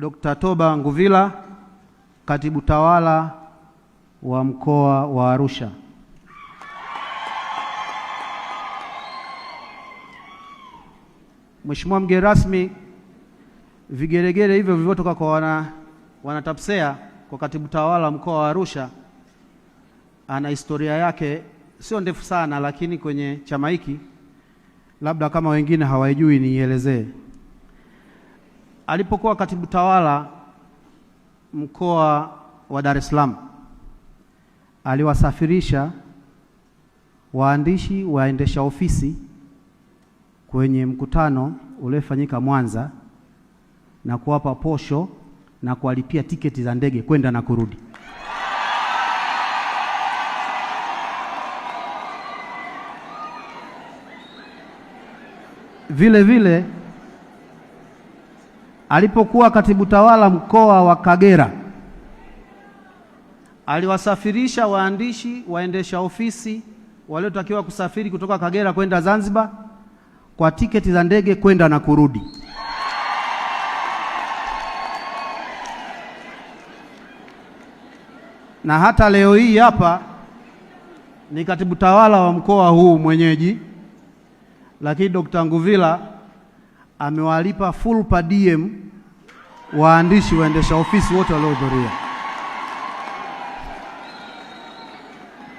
Dr. Toba Nguvila, Katibu Tawala wa Mkoa wa Arusha. Mheshimiwa mgeni rasmi, vigeregere hivyo vilivyotoka kwa wanatapsea kwa Katibu Tawala wa Mkoa wa Arusha ana historia yake sio ndefu sana, lakini kwenye chama hiki labda kama wengine hawaijui nielezee. Alipokuwa Katibu Tawala Mkoa wa Dar es Salaam, aliwasafirisha waandishi waendesha ofisi kwenye mkutano uliofanyika Mwanza na kuwapa posho na kuwalipia tiketi za ndege kwenda na kurudi. Vile vile alipokuwa Katibu Tawala Mkoa wa Kagera, aliwasafirisha waandishi waendesha ofisi waliotakiwa kusafiri kutoka Kagera kwenda Zanzibar kwa tiketi za ndege kwenda na kurudi. Na hata leo hii hapa ni Katibu Tawala wa mkoa huu mwenyeji, lakini Dr. Nguvila amewalipa full per diem waandishi waendesha ofisi wote waliohudhuria.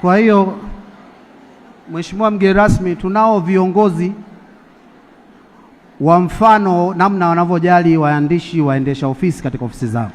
Kwa hiyo Mheshimiwa mgeni rasmi, tunao viongozi wa mfano namna wanavyojali waandishi waendesha ofisi katika ofisi zao.